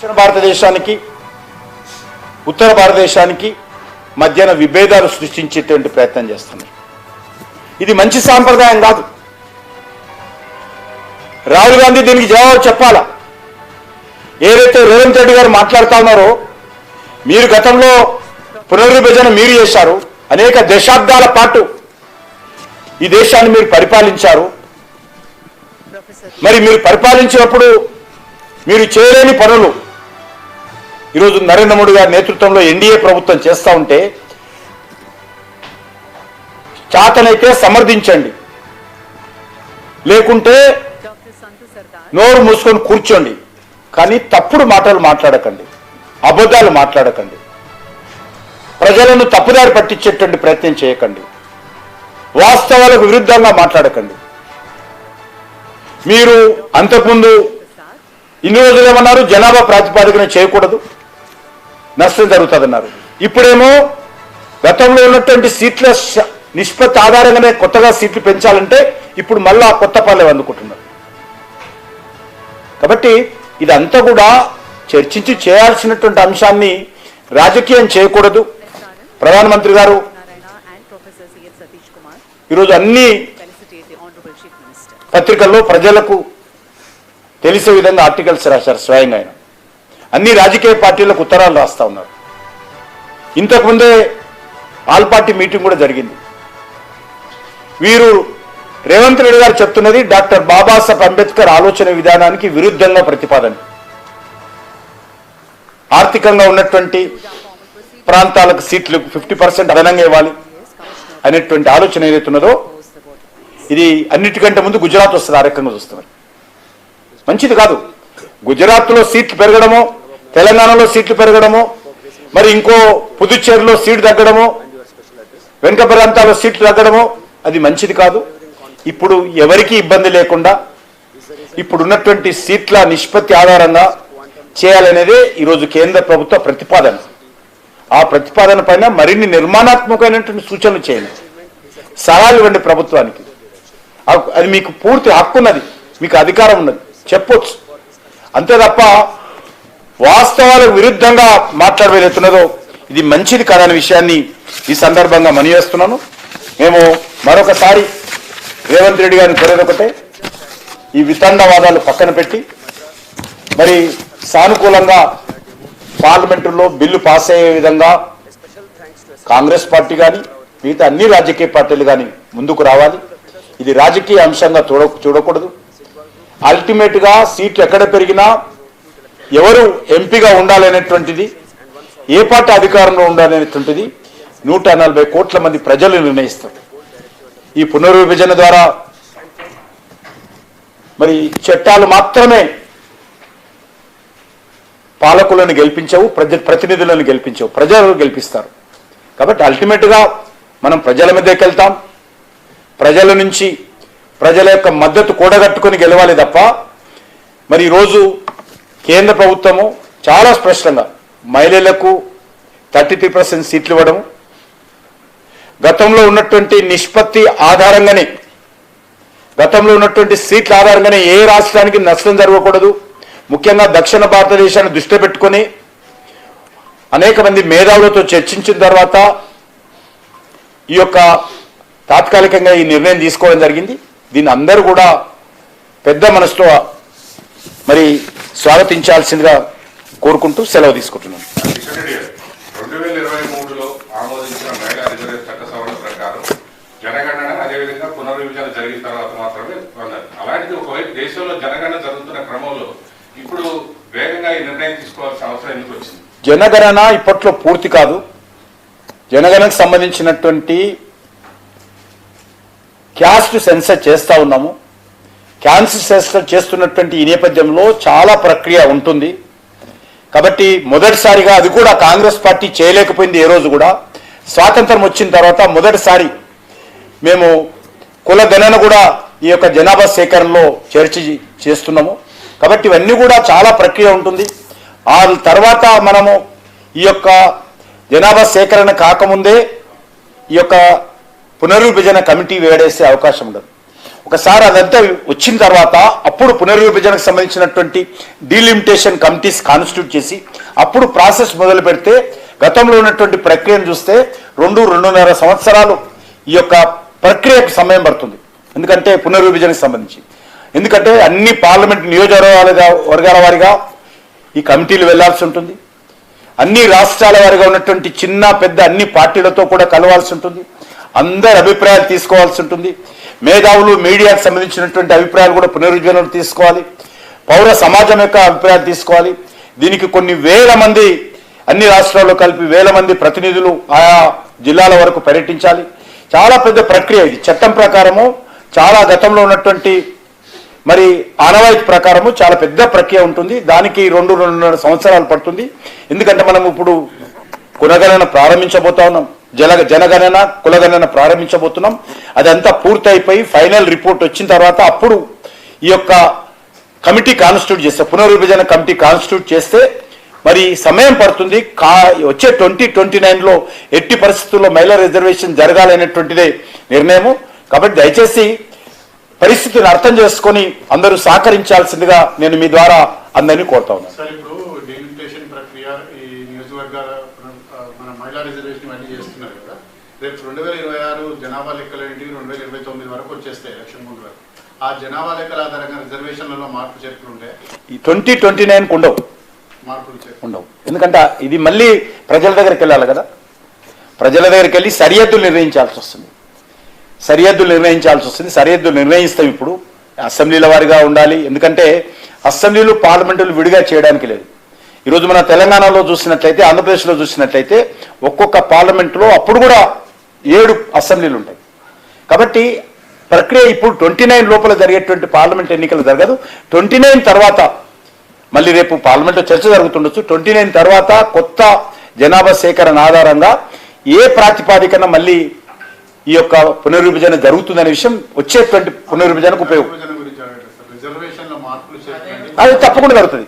దక్షిణ భారతదేశానికి ఉత్తర భారతదేశానికి మధ్యన విభేదాలు సృష్టించేటువంటి ప్రయత్నం చేస్తున్నారు. ఇది మంచి సాంప్రదాయం కాదు. రాహుల్ గాంధీ దీనికి జవాబు చెప్పాలా. ఏదైతే రేవంత్ రెడ్డి గారు మాట్లాడుతూ ఉన్నారో, మీరు గతంలో పునర్విభజన మీరు చేశారు, అనేక దశాబ్దాల పాటు ఈ దేశాన్ని మీరు పరిపాలించారు. మరి మీరు పరిపాలించినప్పుడు మీరు చేయలేని పనులు ఈరోజు నరేంద్ర మోడీ గారి నేతృత్వంలో ఎన్డీఏ ప్రభుత్వం చేస్తూ ఉంటే చాతనైతే సమర్థించండి, లేకుంటే నోరు మూసుకొని కూర్చోండి. కానీ తప్పుడు మాటలు మాట్లాడకండి, అబద్ధాలు మాట్లాడకండి, ప్రజలను తప్పుదారి పట్టించేటువంటి ప్రయత్నం చేయకండి, వాస్తవాలకు విరుద్ధంగా మాట్లాడకండి. మీరు అంతకుముందు ఇన్ని రోజులు ఏమన్నారు, జనాభా ప్రాతిపాదికన చేయకూడదు, నష్టం జరుగుతుందన్నారు. ఇప్పుడేమో గతంలో ఉన్నటువంటి సీట్ల నిష్పత్తి ఆధారంగానే కొత్తగా సీట్లు పెంచాలంటే ఇప్పుడు మళ్ళా కొత్త పాలెం అందుకుంటున్నారు. కాబట్టి ఇదంతా కూడా చర్చించి చేయాల్సినటువంటి అంశాన్ని రాజకీయం చేయకూడదు. ప్రధానమంత్రి గారు ఈరోజు అన్ని పత్రికల్లో ప్రజలకు తెలిసే విధంగా ఆర్టికల్స్ రాశారు. స్వయంగా ఆయన అన్ని రాజకీయ పార్టీలకు ఉత్తరాలు రాస్తా ఉన్నారు. ఇంతకుముందే ఆల్ పార్టీ మీటింగ్ కూడా జరిగింది. వీరు రేవంత్ రెడ్డి గారు చెప్తున్నది డాక్టర్ బాబాసాహెబ్ అంబేద్కర్ ఆలోచన విధానానికి విరుద్ధంగా ప్రతిపాదన. ఆర్థికంగా ఉన్నటువంటి ప్రాంతాలకు సీట్లు 50% అదనంగా ఇవ్వాలి అనేటువంటి ఆలోచన ఏదైతున్నదో ఇది అన్నిటికంటే ముందు గుజరాత్ వస్తుంది. ఆ రకంగా చూస్తున్నారు. మంచిది కాదు. గుజరాత్లో సీట్లు పెరగడమో, తెలంగాణలో సీట్లు పెరగడమో, మరి ఇంకో పుదుచ్చేరిలో సీటు తగ్గడమో, వెనుక ప్రాంతాల్లో సీట్లు తగ్గడమో అది మంచిది కాదు. ఇప్పుడు ఎవరికి ఇబ్బంది లేకుండా ఇప్పుడున్నటువంటి సీట్ల నిష్పత్తి ఆధారంగా చేయాలనేదే ఈరోజు కేంద్ర ప్రభుత్వ ప్రతిపాదన. ఆ ప్రతిపాదన పైన మరిన్ని నిర్మాణాత్మకమైనటువంటి సూచనలు చేయండి, సలహాలు ఇవ్వండి ప్రభుత్వానికి. అది మీకు పూర్తి హక్కు ఉన్నది, మీకు అధికారం ఉన్నది, చెప్పొచ్చు. అంతే తప్ప వాస్తవాలకు విరుద్ధంగా మాట్లాడవేతున్నదో ఇది మంచిది కాదనే విషయాన్ని ఈ సందర్భంగా మనవేస్తున్నాను. మేము మరొకసారి రేవంత్ రెడ్డి గారిని కోరేది ఒకటే, ఈ వితండవాదాలు పక్కన పెట్టి మరి సానుకూలంగా పార్లమెంటులో బిల్లు పాస్ అయ్యే విధంగా కాంగ్రెస్ పార్టీ కానీ మిగతా అన్ని రాజకీయ పార్టీలు కానీ ముందుకు రావాలి. ఇది రాజకీయ అంశంగా చూడకూడదు. అల్టిమేట్గా సీట్లు ఎక్కడ పెరిగినా ఎవరు ఎంపీగా ఉండాలనేటువంటిది, ఏ పార్టీ అధికారంలో ఉండాలనేటువంటిది 140 కోట్ల మంది ప్రజలు నిర్ణయిస్తారు. ఈ పునర్విభజన ద్వారా మరి చట్టాలు మాత్రమే పాలకులను గెలిపించవు, ప్రతినిధులను గెలిపించవు, ప్రజలను గెలిపిస్తారు. కాబట్టి అల్టిమేట్గా మనం ప్రజల మీదకి వెళ్తాం. ప్రజల నుంచి ప్రజల యొక్క మద్దతు కూడగట్టుకొని గెలవాలి తప్ప మరి ఈరోజు కేంద్ర ప్రభుత్వము చాలా స్పష్టంగా మహిళలకు 33% సీట్లు ఇవ్వడం, గతంలో ఉన్నటువంటి నిష్పత్తి ఆధారంగానే, గతంలో ఉన్నటువంటి సీట్ల ఆధారంగానే ఏ రాష్ట్రానికి నష్టం జరగకూడదు. ముఖ్యంగా దక్షిణ భారతదేశాన్ని దృష్టి పెట్టుకొని అనేక మంది మేధావులతో చర్చించిన తర్వాత ఈ యొక్క తాత్కాలికంగా ఈ నిర్ణయం తీసుకోవడం జరిగింది. దీన్ని అందరూ కూడా పెద్ద మనసుతో మరి స్వాగతించాల్సిందిగా కోరుకుంటూ సెలవు తీసుకుంటున్నాను. 2023లో ఆమోదించిన మహిళా రిజర్వేషన్ చట్ట సవరణ ప్రకారం జనగణన అదేవిధంగా పునర్విభజన జరిగిన తర్వాత మాత్రమే అన్నారు. అలాంటిది ఒకవైపు దేశంలో జనగణన జరుగుతున్న క్రమంలో ఇప్పుడు వేగంగా ఈ నిర్ణయం తీసుకోవాల్సిన అవసరం ఎందుకు వచ్చింది? జనగణన ఇప్పట్లో పూర్తి కాదు. జనగణనకు సంబంధించినటువంటి క్యాస్ట్ సెన్సస్ చేస్తూ ఉన్నాము. క్యాస్ట్ సెన్సస్ చేస్తున్నటువంటి ఈ నేపథ్యంలో చాలా ప్రక్రియ ఉంటుంది. కాబట్టి మొదటిసారిగా అది కూడా కాంగ్రెస్ పార్టీ చేయలేకపోయింది. ఏ రోజు కూడా స్వాతంత్రం వచ్చిన తర్వాత మొదటిసారి మేము కుల గణన కూడా ఈ యొక్క జనాభా సేకరణలో చేస్తున్నాము. కాబట్టి ఇవన్నీ కూడా చాలా ప్రక్రియ ఉంటుంది. ఆ తర్వాత మనము ఈ యొక్క జనాభా సేకరణ కాకముందే ఈ యొక్క పునర్విభజన కమిటీ వేడేసే అవకాశం ఉండదు. ఒకసారి అదంతా వచ్చిన తర్వాత అప్పుడు పునర్విభజనకు సంబంధించినటువంటి డీలిమిటేషన్ కమిటీస్ కాన్స్టిట్యూట్ చేసి అప్పుడు ప్రాసెస్ మొదలు పెడితే గతంలో ఉన్నటువంటి ప్రక్రియను చూస్తే 2-2.5 సంవత్సరాలు ఈ యొక్క ప్రక్రియకు సమయం పడుతుంది. ఎందుకంటే పునర్విభజనకు సంబంధించి ఎందుకంటే అన్ని పార్లమెంట్ నియోజకవర్గాల వారిగా ఈ కమిటీలు వెళ్లాల్సి ఉంటుంది. అన్ని రాష్ట్రాల వారిగా ఉన్నటువంటి చిన్న పెద్ద అన్ని పార్టీలతో కూడా కలవాల్సి ఉంటుంది. అందరి అభిప్రాయాలు తీసుకోవాల్సి ఉంటుంది. మేధావులు మీడియాకు సంబంధించినటువంటి అభిప్రాయాలు కూడా పునరుజ్జీవనం తీసుకోవాలి. పౌర సమాజం యొక్క అభిప్రాయాలు తీసుకోవాలి. దీనికి కొన్ని వేల మంది అన్ని రాష్ట్రాల్లో కలిపి వేల మంది ప్రతినిధులు ఆయా జిల్లాల వరకు పర్యటించాలి. చాలా పెద్ద ప్రక్రియ ఇది. చట్టం ప్రకారము చాలా గతంలో ఉన్నటువంటి మరి ఆనవాయితీ ప్రకారము చాలా పెద్ద ప్రక్రియ ఉంటుంది. దానికి 2-2.5 సంవత్సరాలు పడుతుంది. ఎందుకంటే మనం ఇప్పుడు కులగణన ప్రారంభించబోతా ఉన్నాం. జనగణన కులగణన ప్రారంభించబోతున్నాం. అదంతా పూర్తయిపోయి ఫైనల్ రిపోర్ట్ వచ్చిన తర్వాత అప్పుడు ఈ యొక్క కమిటీ కాన్స్టిట్యూట్ చేస్తే పునర్విభజన కమిటీ కాన్స్టిట్యూట్ చేస్తే మరి సమయం పడుతుంది. వచ్చే 2029లో ఎట్టి పరిస్థితుల్లో మహిళా రిజర్వేషన్ జరగాలనేటువంటిదే నిర్ణయము. కాబట్టి దయచేసి పరిస్థితిని అర్థం చేసుకొని అందరూ సహకరించాల్సిందిగా నేను మీ ద్వారా అందరినీ కోరుతా ఉన్నాను. సార్, ఇప్పుడు డీలిమిటేషన్ ప్రక్రియ ఈ నియోజకవర్గాల మన మహిళా రిజర్వేషన్ అన్ని చేస్తున్నారు కదా. రేపు 2026 జనాభా లెక్కలు ఏంటి 2029 వరకు వచ్చేస్తాయి ఎలక్షన్ ముందు వరకు. ఆ జనాభా లెక్కల ఆధారంగా రిజర్వేషన్లలో మార్పు చేర్పులు ఉంటాయి. ఈ 2029 ఉండవు, ఉండవు. ఎందుకంటే ఇది మళ్ళీ ప్రజల దగ్గరికి వెళ్ళాలి కదా. ప్రజల దగ్గరికి వెళ్ళి సరిహద్దులు నిర్ణయించాల్సి వస్తుంది. సరిహద్దులు నిర్ణయిస్తాం. ఇప్పుడు అసెంబ్లీల వారిగా ఉండాలి. ఎందుకంటే అసెంబ్లీలు పార్లమెంటులు విడిగా చేయడానికి లేదు. ఈరోజు మన తెలంగాణలో చూసినట్లయితే, ఆంధ్రప్రదేశ్లో చూసినట్లయితే ఒక్కొక్క పార్లమెంటులో అప్పుడు కూడా 7 అసెంబ్లీలు ఉంటాయి. కాబట్టి ప్రక్రియ ఇప్పుడు 29 లోపల జరిగేటువంటి పార్లమెంట్ ఎన్నికలు జరగదు. 29 తర్వాత మళ్ళీ రేపు పార్లమెంట్లో చర్చ జరుగుతుండొచ్చు. 29 తర్వాత కొత్త జనాభా సేకరణ ఆధారంగా ఏ ప్రాతిపాదికన మళ్ళీ ఈ యొక్క పునర్విభజన జరుగుతుందనే విషయం వచ్చేటువంటి పునర్విభజనకు ఉపయోగం. అది తప్పకుండా జరుగుతుంది.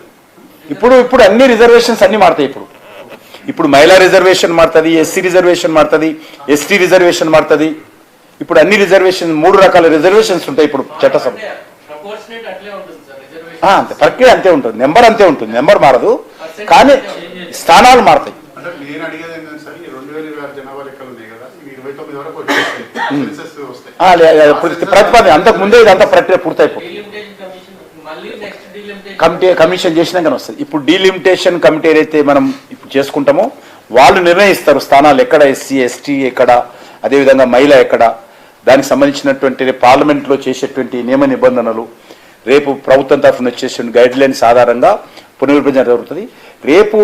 ఇప్పుడు అన్ని రిజర్వేషన్స్ అన్ని మారుతాయి. ఇప్పుడు మహిళా రిజర్వేషన్ మారుతుంది, ఎస్సీ రిజర్వేషన్ మారుతుంది, ఎస్టీ రిజర్వేషన్ మారుతుంది. ఇప్పుడు అన్ని రిజర్వేషన్ 3 రకాల రిజర్వేషన్స్ ఉంటాయి ఇప్పుడు చట్టసభ. అంతే ప్రక్రియ అంతే ఉంటుంది. నెంబర్ అంతే ఉంటుంది. నెంబర్ మారదు, కానీ స్థానాలు మారుతాయి. ప్రతిపాదన అంతకు ముందే ఇదంతా ప్రక్రియ పూర్తయిపోతుంది. కమిషన్ చేసినాకనే వస్తుంది. ఇప్పుడు డీలిమిటేషన్ కమిటీ ఏదైతే మనం ఇప్పుడు చేసుకుంటామో వాళ్ళు నిర్ణయిస్తారు స్థానాలు ఎక్కడ, ఎస్సీ ఎస్టీ ఎక్కడ, అదేవిధంగా మహిళ ఎక్కడ. దానికి సంబంధించినటువంటి పార్లమెంట్లో చేసేటువంటి నియమ నిబంధనలు, రేపు ప్రభుత్వం తరఫున వచ్చేసిన గైడ్ లైన్స్ ఆధారంగా పునర్విభజన జరుగుతుంది. రేపు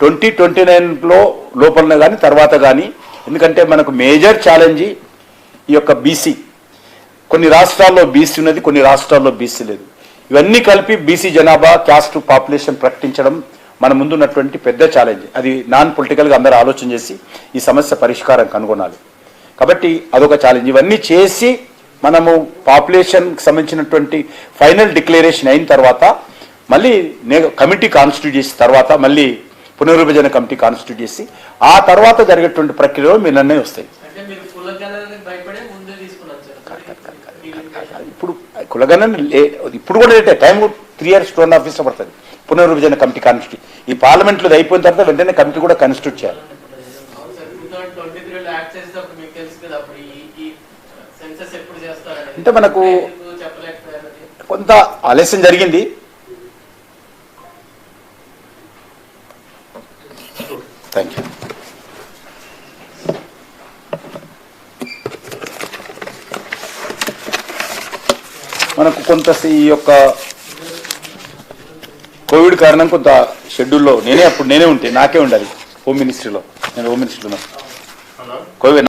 2029లో లోపలనే కానీ తర్వాత కానీ. ఎందుకంటే మనకు మేజర్ ఛాలెంజ్ ఈ యొక్క బీసీ. కొన్ని రాష్ట్రాల్లో బీసీ ఉన్నది, కొన్ని రాష్ట్రాల్లో బీసీ లేదు. ఇవన్నీ కలిపి బీసీ జనాభా క్యాస్ట్ పాపులేషన్ ప్రకటించడం మన ముందున్నటువంటి పెద్ద ఛాలెంజ్. అది నాన్ పొలిటికల్గా అందరూ ఆలోచన చేసి ఈ సమస్య పరిష్కారం కనుగొనాలి. కాబట్టి అదొక ఛాలెంజ్. ఇవన్నీ చేసి మనము పాపులేషన్కి సంబంధించినటువంటి ఫైనల్ డిక్లరేషన్ అయిన తర్వాత మళ్ళీ కమిటీ కాన్స్టిట్యూట్ చేసిన తర్వాత మళ్ళీ పునర్విభజన కమిటీ కాన్స్టిట్యూట్ చేసి ఆ తర్వాత జరిగేటువంటి ప్రక్రియలో మీ నిర్ణయం వస్తాయి. ఇప్పుడు కులగణన ఇప్పుడు కూడా లేటే టైం 3 years 2.5 years పడుతుంది పునర్విభజన కమిటీ కాన్స్టిట్యూట్. ఈ పార్లమెంట్లో అయిపోయిన తర్వాత వెంటనే కమిటీ కూడా కాన్స్టిట్యూట్ చేయాలి. అంటే మనకు కొంత ఆలస్యం జరిగింది. Thank you. మనకు కొంత ఈ యొక్క కోవిడ్ కారణం కొంత షెడ్యూల్లో నేనే ఉంటే నాకే ఉండాలి హోమ్ మినిస్ట్రీలో. నేను హోమ్ మినిస్ట్రీలో కోవిడ్